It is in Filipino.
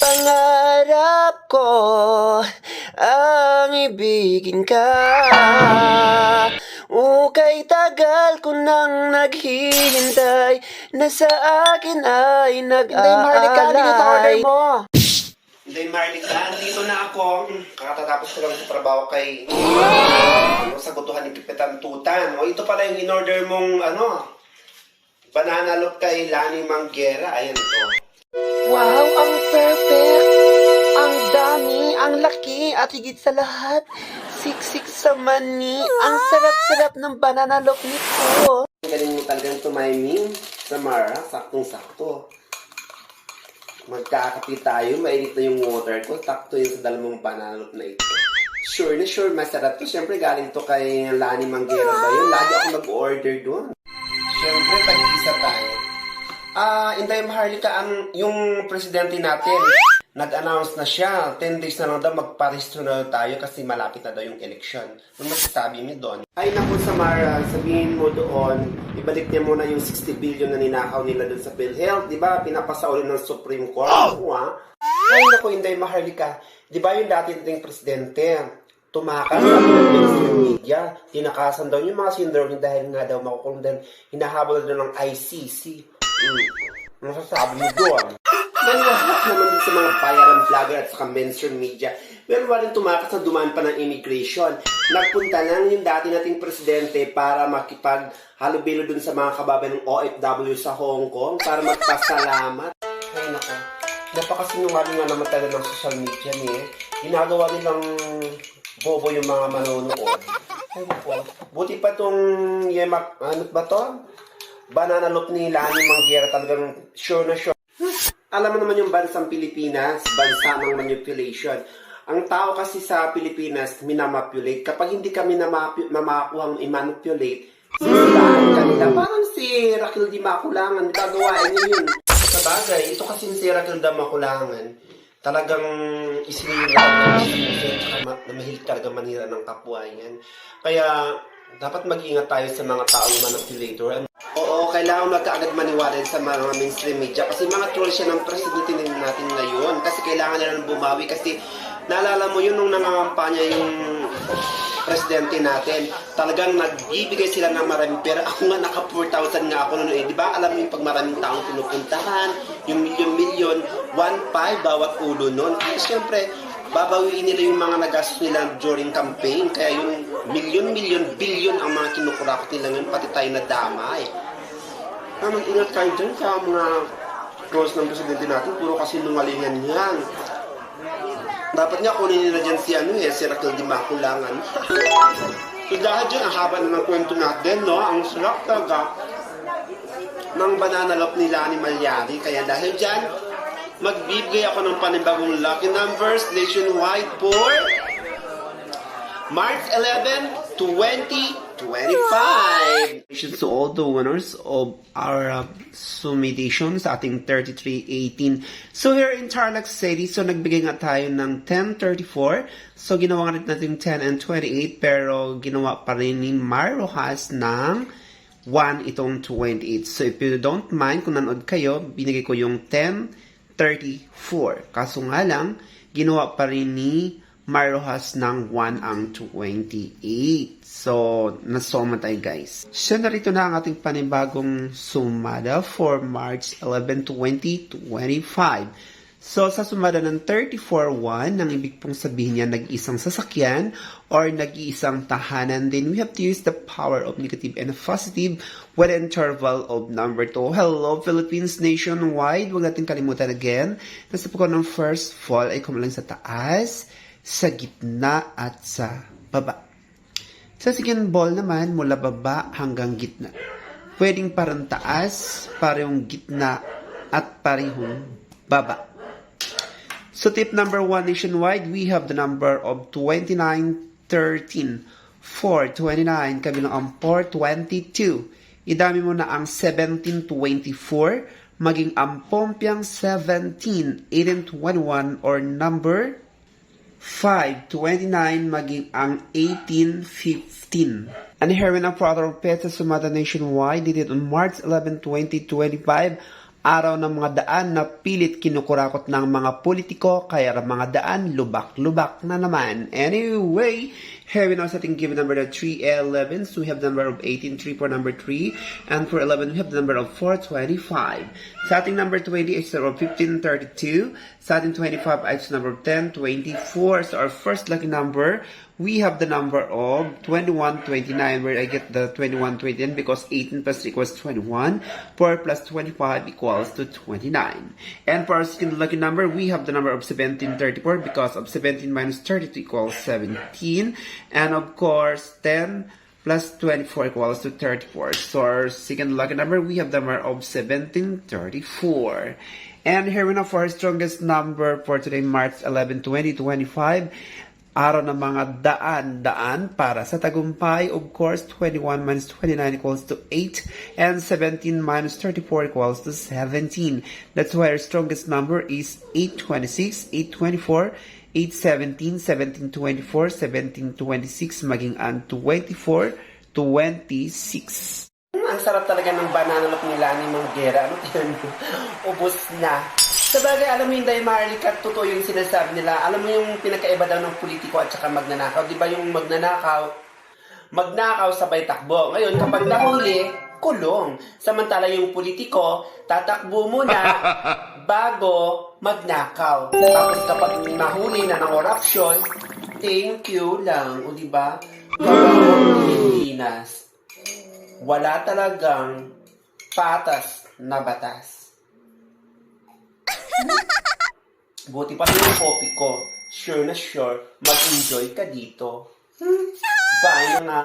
Pangarap ko ang ibigin ka. Kay tagal ko nang naghihintay na sa akin ay nag-aalay. Hindi, Marlica, dito na ako. Kakatapos ko lang sa trabaho kay sagutuhan ni Kapitan Tutan. Ito pala yung in-order mong banana loaf kay Lani Manguera. Ayan ito. Wow, ang perfect! Ang dami, ang laki, at higit sa lahat, siksik sa mani. Ang sarap-sarap ng banana loaf nito. Galing mo talagang tumiming, Samara. Saktong-sakto. Magkakapi tayo, mainit na yung water ko. Takto yun sa dalawang banana loaf na ito. Sure na sure, masarap to. Siyempre, galing to kay Lani Manguera ba yun? Lagi ako mag-order doon. Siyempre, pag-isa tayo. Inday Maharlika, yung presidente natin, nag-announce na siya. 10 days na lang daw magparehistro na tayo kasi malapit na daw yung election. Ano masasabi niyo doon? Ay naku, Samara, sabihin mo doon, ibalik niya muna yung 60 billion na ninakaw nila doon sa PhilHealth. Di ba? Pinapasauli ng Supreme Court. Ay naku, Inday Maharlika, di ba yung dati nating presidente, tumakas sa mainstream media, tinakasan daw yung mga sindrome dahil nga daw makukulong din, hinahabol daw ng ICC. Masasabi mo doon. Naniwasap naman din sa mga bayaran vlogger at saka mainstream media. Meron rin tumakas na dumaan pa ng immigration. Nagpunta lang yung dati nating presidente para makipaghalubilo dun sa mga kababayan ng OFW sa Hong Kong para magpasalamat. Ay nako, napakasinungaling nga naman talaga ng social media niya. Ginagawa nilang bobo yung mga manonood. Ay nako, buti pa tong ano ba to? Banana loaf ni Lani Manguera, talagang sure na sure. Alam mo naman yung bansang Pilipinas, bansa ng manipulation. Ang tao kasi sa Pilipinas, minamapulate. Kapag hindi kami namakuhang i-manipulate, sisilahan kanila. Parang si Raquel Di Maculangan, gagawain niya yun. Sa bagay, ito kasi si Raquel Di Maculangan, talagang isinira na mahilig talaga manira ng kapwa yan. Kaya, dapat mag-iingat tayo sa mga taong manipulator. Oo, kailangan magkaagad maniwala sa mga mainstream media kasi mga troll siya ng presidente natin ngayon kasi kailangan nila bumawi kasi naalala mo yun nung nangangampanya yung presidente natin, talagang nagbibigay sila ng maraming pera. Ako nga naka 4,000 nga ako noon di ba? Alam mo yung pag maraming taong pinupuntahan, yung milyon-milyon, 1.5 bawat ulo noon. Kaya siyempre, babawiin nila yung mga nagastos nila during campaign. Kaya yung milyon, bilyon ang mga kinukurakot nila ngayon, pati tayo na damay. Kaya mag-ingat kayo dyan sa mga close ng presidente natin, puro kasi nungalingan yan. Dapat nga kunin nila dyan si Raquel Di Maculangan. So dahil dyan, ang haba na ng kwento natin, no? Ang sarap talaga ng banana loaf ni Lani Malyari. Kaya dahil dyan, magbibigay ako ng panibagong lucky numbers nationwide for March 11, 2025. To all the winners of our summation sa ating 3318. So here in Tarlac City, so nagbigay nga tayo ng 1034. So ginawa nga natin 10 and 28 pero ginawa pa rin ni Mar Rojas ng 1 itong 28. So if you don't mind, kung nanood kayo, binigay ko yung 1034. Kaso nga lang, ginawa pa rin ni Mar Rojas ng 1 ang 28. So, nasoma tayo guys. So, narito na ang ating panibagong sumada for March 11, 2025. So, sa sumada ng 34-1, ang ibig pong sabihin niya, nag-iisang sasakyan or nag-iisang tahanan, then we have to use the power of negative and positive with an interval of number 2. Hello, Philippines nationwide. Huwag natin kalimutan again. Nasa po ko ng first fall ay kumalang sa taas, sa gitna at sa baba. Sa second ball naman, mula baba hanggang gitna. Pwedeng parang taas, parehong gitna, at parehong baba. So tip number 1 nationwide, we have the number of 2913. 429, kabilang ang 422. Idami mo na ang 1724, maging ang pompyang 17, 1821, or number 529 maging ang 1815. And here we now for other pets sa sumada nationwide dated on March 11, 2025. Araw ng mga daan na pilit kinukurakot ng mga politiko, kaya ang mga daan lubak-lubak na naman. Anyway, here we now sa ating given number na 311. So we have the number of 18, 3 for number 3. And for 11, we have the number of 425. Sa ating number 20 is the number of 1532. Sa ating 25 is the number of 1024. So our first lucky number, we have the number of 2129, where I get the 2129 because 18 plus 3 equals 21. 4 plus 25 equals to 29. And for our second lucky number, we have the number of 1734 because of 17 minus 32 equals 17. And of course, 10 plus 24 equals to 34. So our second lucky number, we have the number of 1734. And here we know for our strongest number for today, March 11, 2025. Araw ng mga daan para sa tagumpay. Of course, 21 minus 29 equals to 8. And 17 minus 34 equals to 17. That's why our strongest number is 826, 824, 817, 1724, 1726, maging ang 24, 26. Ang sarap talaga ng banana loaf nila ni Manggera. Ano tayo? Ubus na. Sabagay, alam mo yung dahil Marlikat, totoo yung sinasabi nila. Alam mo yung pinakaiba daw ng politiko at saka magnanakaw. Di ba yung magnanakaw sabay takbo. Ngayon, kapag nahuli, kulong. Samantala yung politiko, tatakbo muna bago magnakaw. Tapos kapag nahuli na ng corruption, thank you lang. O di ba? Kapag Pilipinas, wala talagang patas na batas. Buti pa yung copy ko. Sure na sure, mag-enjoy ka dito. Bye na nga.